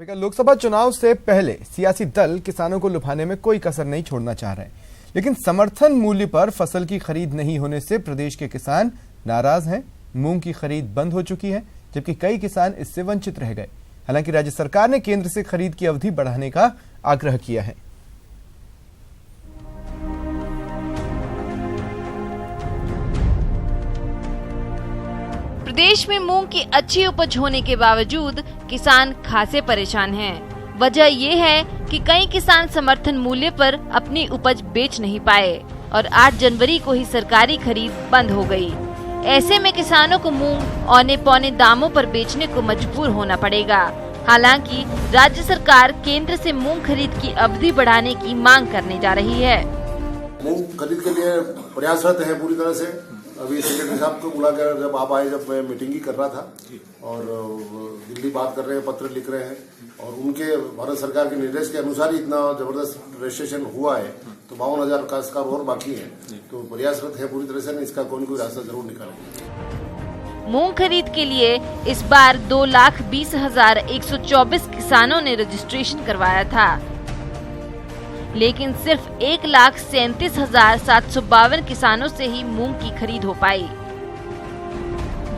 लोकसभा चुनाव से पहले सियासी दल किसानों को लुभाने में कोई कसर नहीं छोड़ना चाह रहे, लेकिन समर्थन मूल्य पर फसल की खरीद नहीं होने से प्रदेश के किसान नाराज हैं। मूंग की खरीद बंद हो चुकी है, जबकि कई किसान इससे वंचित रह गए। हालांकि राज्य सरकार ने केंद्र से खरीद की अवधि बढ़ाने का आग्रह किया है। प्रदेश में मूंग की अच्छी उपज होने के बावजूद किसान खासे परेशान हैं। वजह ये है कि कई किसान समर्थन मूल्य पर अपनी उपज बेच नहीं पाए और 8 जनवरी को ही सरकारी खरीद बंद हो गई। ऐसे में किसानों को मूंग औने पौने दामों पर बेचने को मजबूर होना पड़ेगा। हालांकि राज्य सरकार केंद्र से मूंग खरीद की अवधि बढ़ाने की मांग करने जा रही है। मूंग खरीद के लिए प्रयासरत है पूरी तरह से। अभी सेक्रेटरी साहब को बुलाकर जब आप आए, जब मैं मीटिंग ही कर रहा था और दिल्ली बात कर रहे हैं, पत्र लिख रहे हैं और उनके भारत सरकार के निर्देश के अनुसार ही इतना जबरदस्त रजिस्ट्रेशन हुआ है। तो 52,000 काश्तकार और बाकी है, तो प्रयासरत है पूरी तरह से। इसका कोई न कोई रास्ता जरूर निकालेंगे। मूंग खरीद के लिए इस बार 2,20,124 किसानों ने रजिस्ट्रेशन करवाया था, लेकिन सिर्फ 1,37,752 किसानों से ही मूंग की खरीद हो पाई।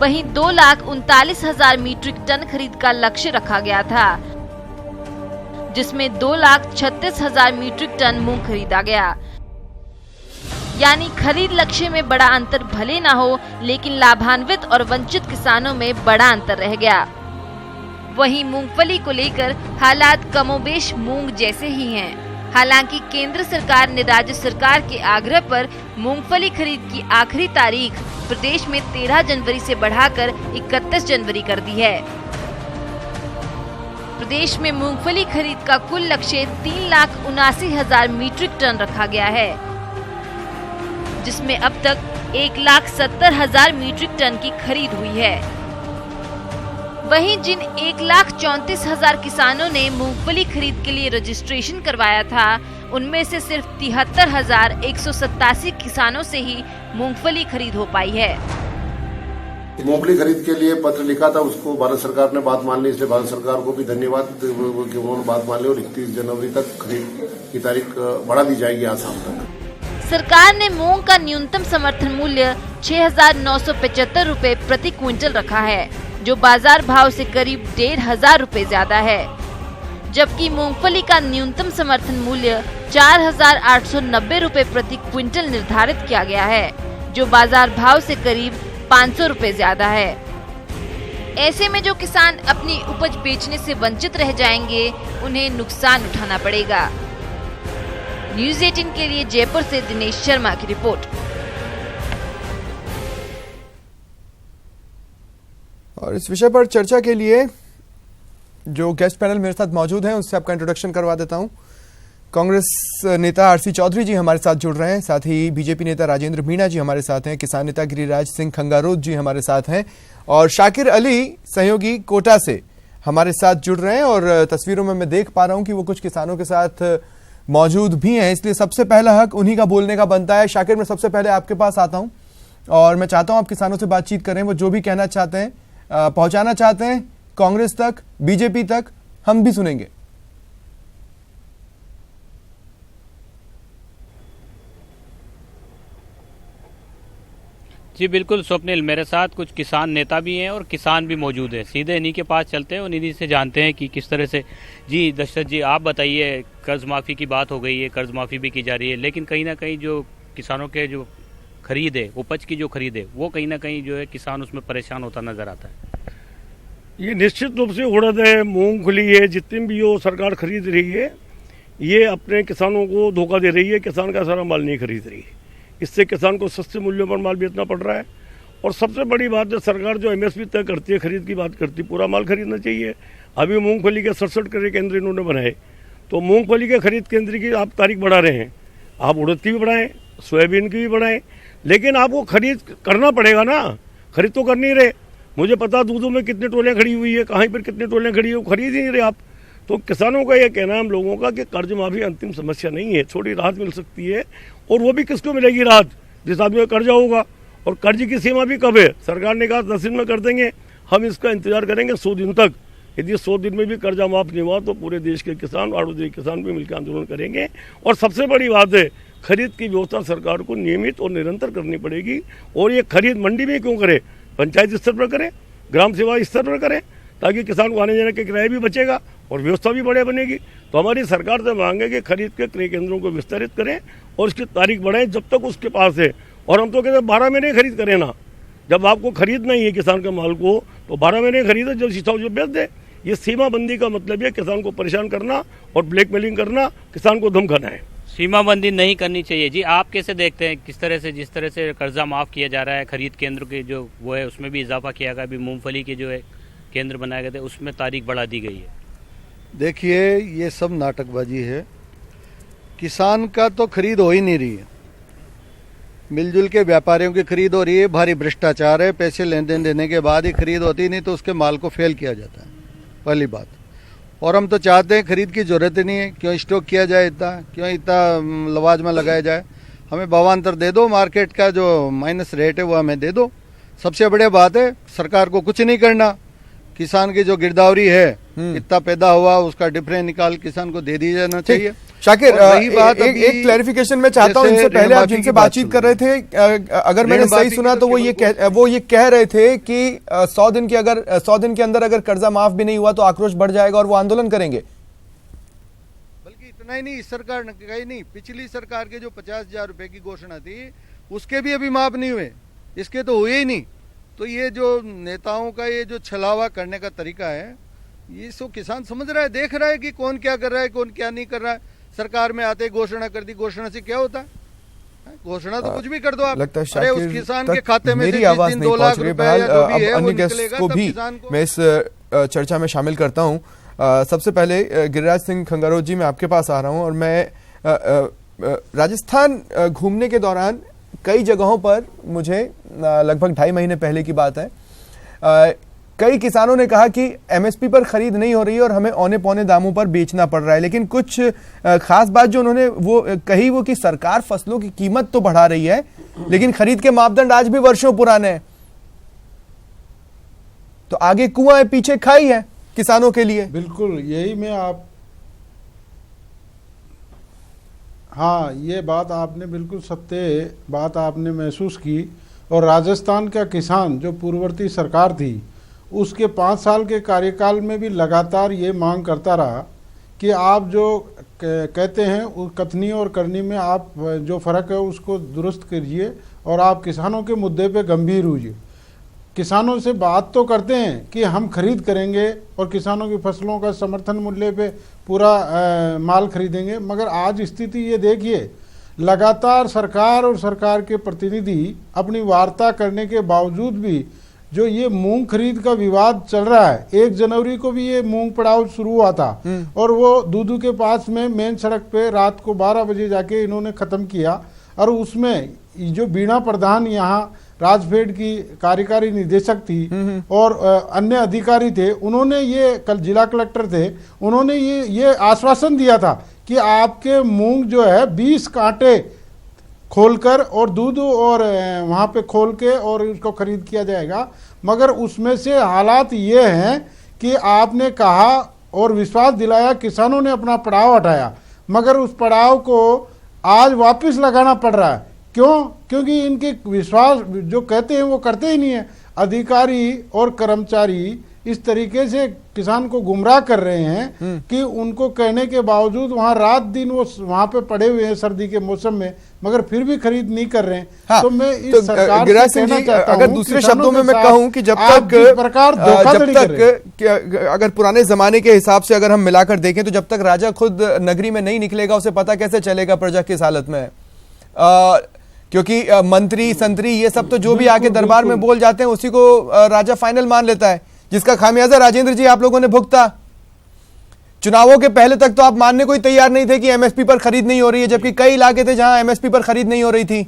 वहीं 2,39,000 मीट्रिक टन खरीद का लक्ष्य रखा गया था, जिसमें 2,36,000 मीट्रिक टन मूंग खरीदा गया। यानी खरीद लक्ष्य में बड़ा अंतर भले न हो, लेकिन लाभान्वित और वंचित किसानों में बड़ा अंतर रह गया। वहीं मूंगफली को लेकर हालात कमोबेश मूंग जैसे ही हैं। हालांकि केंद्र सरकार ने राज्य सरकार के आग्रह पर मूंगफली खरीद की आखिरी तारीख प्रदेश में 13 जनवरी से बढ़ाकर 31 जनवरी कर दी है। प्रदेश में मूंगफली खरीद का कुल लक्ष्य 3,79,000 मीट्रिक टन रखा गया है, जिसमें अब तक 1,70,000 मीट्रिक टन की खरीद हुई है। वहीं जिन 1,34,000 किसानों ने मूंगफली खरीद के लिए रजिस्ट्रेशन करवाया था, उनमें से सिर्फ 73,187 किसानों से ही मूंगफली खरीद हो पाई है। मूंगफली खरीद के लिए पत्र लिखा था, उसको भारत सरकार ने बात मान ली। इसलिए भारत सरकार को भी धन्यवाद कि उन्होंने बात मान ली और 31 जनवरी तक खरीद की तारीख बढ़ा दी जाएगी आसाम तक। सरकार ने मूंग का न्यूनतम समर्थन मूल्य 6,975 रूपए प्रति क्विंटल रखा है, जो बाजार भाव से करीब 1,500 रूपए ज्यादा है। जबकि मूंगफली का न्यूनतम समर्थन मूल्य 4,890 रूपए प्रति क्विंटल निर्धारित किया गया है, जो बाजार भाव से करीब 500 रूपए ज्यादा है। ऐसे में जो किसान अपनी उपज बेचने से वंचित रह जाएंगे, उन्हें नुकसान उठाना पड़ेगा। न्यूज़ 18 के लिए जयपुर से दिनेश शर्मा की रिपोर्ट। और इस विषय पर चर्चा के लिए जो गेस्ट पैनल मेरे साथ मौजूद हैं, उससे आपका इंट्रोडक्शन करवा देता हूं। कांग्रेस नेता आरसी चौधरी जी हमारे साथ जुड़ रहे हैं, साथ ही बीजेपी नेता राजेंद्र मीणा जी हमारे साथ हैं, किसान नेता गिरिराज सिंह खंगारोत जी हमारे साथ हैं और शाकिर अली सहयोगी कोटा से हमारे साथ जुड़ रहे हैं। और तस्वीरों में मैं देख पा रहा हूं कि वो कुछ किसानों के साथ मौजूद भी हैं, इसलिए सबसे पहला हक उन्हीं का बोलने का बनता है। शाकिर, मैं सबसे पहले आपके पास आता हूं और मैं चाहता हूं आप किसानों से बातचीत करें। वो जो भी कहना चाहते हैं, पहुंचाना चाहते हैं कांग्रेस तक, बीजेपी तक, हम भी सुनेंगे। जी बिल्कुल स्वप्निल, मेरे साथ कुछ किसान नेता भी हैं और किसान भी मौजूद हैं। सीधे इन्हीं के पास चलते हैं और इन्हीं से जानते हैं कि किस तरह से। जी दशरथ जी, आप बताइए, कर्ज माफ़ी की बात हो गई है, कर्ज माफ़ी भी की जा रही है, लेकिन कहीं ना कहीं जो किसानों के जो खरीद है, उपज की जो खरीद है, वो कहीं ना कहीं जो है किसान उसमें परेशान होता नजर आता है। ये निश्चित रूप से उड़द है, मूंगफली है, जितनी भी वो सरकार खरीद रही है, ये अपने किसानों को धोखा दे रही है। किसान का सारा माल नहीं खरीद रही है, इससे किसान को सस्ते मूल्यों पर माल बेचना पड़ रहा है। और सबसे बड़ी बात है, सरकार जो एमएसपी तय करती है, खरीद की बात करती है, पूरा माल खरीदना चाहिए। अभी मूंगफली के 67 क्रय केंद्र इन्होंने बनाए, तो मूंगफली के खरीद केंद्र की आप तारीख बढ़ा रहे हैं। आप उड़द की भी बढ़ाएं, सोयाबीन की भी बढ़ाएं, लेकिन आपको खरीद करना पड़ेगा ना। खरीद तो कर नहीं रहे। मुझे पता दूधों में कितनी टोलियाँ खड़ी हुई है, कहीं पर कितनी टोलियाँ खड़ी है, वो खरीद ही नहीं रहे आप। तो किसानों का ये कहना है हम लोगों का कि कर्ज माफी अंतिम समस्या नहीं है, थोड़ी राहत मिल सकती है। और वो भी किसको मिलेगी राहत? जिस आदमी का कर्जा होगा। और कर्ज की सीमा भी कब है? सरकार ने कहा 10 दिन में कर देंगे, हम इसका इंतजार करेंगे 100 दिन तक। यदि 100 दिन में भी कर्जा माफ नहीं हुआ तो पूरे देश के किसान और आड़ू किसान भी मिलकर आंदोलन करेंगे। और सबसे बड़ी बात है, खरीद की व्यवस्था सरकार को नियमित और निरंतर करनी पड़ेगी। और ये खरीद मंडी में क्यों करे, पंचायत स्तर पर करे, ग्राम सेवा स्तर पर करे, ताकि किसान को आने जाने के किराए भी बचेगा और व्यवस्था भी बढ़िया बनेगी। तो हमारी सरकार से मांग है कि खरीद के क्रय केंद्रों को विस्तारित करें और उसकी तारीख बढ़ाएं जब तक उसके पास है। और हम तो कहते हैं 12 महीने खरीद करें ना, जब आपको खरीद नहीं है किसान के माल को तो 12 महीने खरीदे, जब हिसाब से बेच दे। ये सीमाबंदी का मतलब है किसान को परेशान करना और ब्लैकमेलिंग करना, किसान को धमकाना है। सीमाबंदी नहीं करनी चाहिए जी। आप कैसे देखते हैं किस तरह से, जिस तरह से कर्जा माफ किया जा रहा है, खरीद केंद्र के जो वो है उसमें भी इजाफा किया गया, अभी मूंगफली के जो है केंद्र बनाए गए थे उसमें तारीख बढ़ा दी गई है। देखिए, ये सब नाटकबाजी है। किसान का तो खरीद हो ही नहीं रही है, मिलजुल के व्यापारियों की खरीद हो रही है। भारी भ्रष्टाचार है, पैसे लेन देन देने के बाद ही खरीद होती, नहीं तो उसके माल को फेल किया जाता है, पहली बात। और हम तो चाहते हैं खरीद की जरूरत ही नहीं है, क्यों स्टॉक किया जाए इतना, क्यों इतना लवाजमा लगाया जाए। हमें भावांतर दे दो, मार्केट का जो माइनस रेट है वो हमें दे दो। सबसे बड़ी बात है सरकार को कुछ नहीं करना, किसान की जो गिरदावरी है इतना पैदा हुआ उसका डिफरेंस निकाल किसान को दे दिया जाना चाहिए। शाकिर, एक क्लैरिफिकेशन मैं चाहता हूं। इनसे पहले आप जिनसे बातचीत कर रहे थे, अगर मैंने सही सुना तो वो ये कह रहे थे कि 100 दिन के अंदर अगर कर्जा माफ भी नहीं हुआ तो आक्रोश बढ़ जाएगा और वो आंदोलन करेंगे। बल्कि इतना ही नहीं, इस सरकार ने कही नहीं, पिछली सरकार के जो 50,000 रुपए की घोषणा थी उसके भी अभी माफ नहीं हुए, इसके तो हुए ही नहीं। तो ये जो नेताओं का ये जो छलावा करने का तरीका है, ये सो किसान समझ रहा है, देख रहा है कि कौन क्या कर रहा है, कौन क्या नहीं कर रहा है। सरकार में आते घोषणा कर दी, घोषणा से क्या होता है? घोषणा तो कुछ भी कर दो आप। लगता है अरे उस किसान के खाते में मेरी से आवाज नहीं 2 लाख पहुंच रही। रुपए या जो भी है अन्य वो गेस्ट निकलेगा को तब भी किसान को। मैं इस चर्चा में शामिल करता हूं। सबसे पहले गिरिराज सिंह खंगारोत जी, मैं आपके पास आ रहा हूं। और मैं राजस्थान घूमने के दौरान कई जगहों पर, मुझे लगभग 2.5 महीने पहले की बात है, कई किसानों ने कहा कि एमएसपी पर खरीद नहीं हो रही है और हमें औने पौने दामों पर बेचना पड़ रहा है। लेकिन कुछ खास बात जो उन्होंने वो कही वो कि सरकार फसलों की कीमत तो बढ़ा रही है लेकिन खरीद के मापदंड आज भी वर्षों पुराने हैं। तो आगे कुआं है पीछे खाई है किसानों के लिए। बिल्कुल यही मैं हाँ, ये बात आपने बिल्कुल सत्य बात आपने महसूस की। और राजस्थान का किसान जो पूर्ववर्ती सरकार थी उसके 5 साल के कार्यकाल में भी लगातार ये मांग करता रहा कि आप जो कहते हैं कथनी और करनी में आप जो फर्क है उसको दुरुस्त कीजिए और आप किसानों के मुद्दे पे गंभीर होइए। किसानों से बात तो करते हैं कि हम खरीद करेंगे और किसानों की फसलों का समर्थन मूल्य पे पूरा माल खरीदेंगे, मगर आज स्थिति ये देखिए, लगातार सरकार और सरकार के प्रतिनिधि अपनी वार्ता करने के बावजूद भी जो ये मूंग खरीद का विवाद चल रहा है, 1 जनवरी को भी ये मूंग पड़ाव शुरू हुआ था और वो दूधू के पास में मेन सड़क पे रात को 12 बजे जाके इन्होंने खत्म किया। और उसमें जो बीणा प्रधान यहाँ राजफेड की कार्यकारी निदेशक थी और अन्य अधिकारी थे, उन्होंने ये कल जिला कलेक्टर थे, उन्होंने ये आश्वासन दिया था कि आपके मूंग जो है 20 कांटे खोलकर और दूध और वहाँ पे खोल के और उसको खरीद किया जाएगा। मगर उसमें से हालात ये हैं कि आपने कहा और विश्वास दिलाया, किसानों ने अपना पड़ाव हटाया, मगर उस पड़ाव को आज वापस लगाना पड़ रहा है। क्यों? क्योंकि इनके विश्वास जो कहते हैं वो करते ही नहीं है। अधिकारी और कर्मचारी इस तरीके से किसान को गुमराह कर रहे हैं कि उनको कहने के बावजूद वहां रात दिन वो वहां पे पड़े हुए हैं सर्दी के मौसम में, मगर फिर भी खरीद नहीं कर रहे हैं। हाँ, तो मैं इस सरकार गिरिराज से सिंह कहना जी, चाहता अगर हूं, दूसरे शब्दों में मैं कहूं कि जब तक अगर पुराने जमाने के हिसाब से अगर हम मिलाकर देखें तो जब तक राजा खुद नगरी में नहीं निकलेगा उसे पता कैसे चलेगा प्रजा किस हालत में है। क्योंकि मंत्री संतरी ये सब तो जो भी आके दरबार में बोल जाते हैं उसी को राजा फाइनल मान लेता है, जिसका खामियाजा राजेंद्र जी आप लोगों ने भुगता। चुनावों के पहले तक तो आप मानने को ही तैयार नहीं थे कि एमएसपी पर खरीद नहीं हो रही है, जबकि कई इलाके थे जहां एमएसपी पर खरीद नहीं हो रही थी।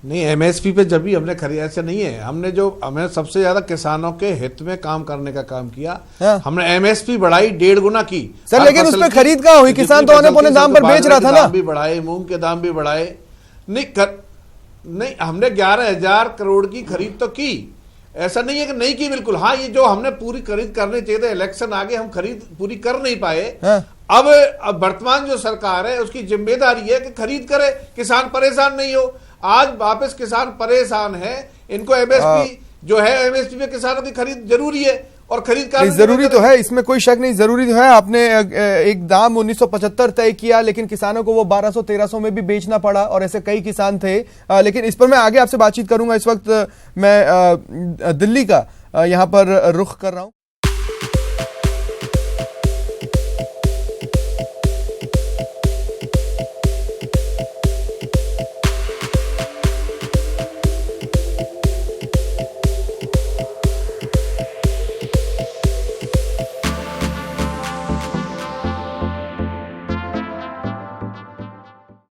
नहीं, एमएसपी पे जब भी हमने खरीद, ऐसे नहीं है। हमने सबसे ज्यादा किसानों के हित में काम करने का काम किया। हाँ। हमने एमएसपी बढ़ाई 1.5 गुना की सर, लेकिन उस पर खरीद कहां हुई? किसान तो औने पौने दाम पर बेच रहा था ना। भी बढ़ाए, मूंग के दाम भी बढ़ाए। नहीं, हमने 11,000 करोड़ की खरीद तो की, ऐसा नहीं है कि नहीं की बिल्कुल। हाँ, ये जो हमने पूरी खरीद करनी चाहिए था, इलेक्शन आगे हम खरीद पूरी कर नहीं पाए। अब वर्तमान जो सरकार है उसकी जिम्मेदारी है कि खरीद करे, किसान परेशान नहीं हो। आज वापस किसान परेशान है, इनको एमएसपी जो है, एमएसपी पे किसानों की खरीद जरूरी है और खरीद का जरूरी तो है, इसमें कोई शक नहीं, जरूरी तो है। आपने एक दाम 1975 तय किया, लेकिन किसानों को वो 1200-1300 में भी बेचना पड़ा और ऐसे कई किसान थे। लेकिन इस पर मैं आगे आपसे बातचीत करूंगा। इस वक्त मैं दिल्ली का यहाँ पर रुख कर रहा हूं।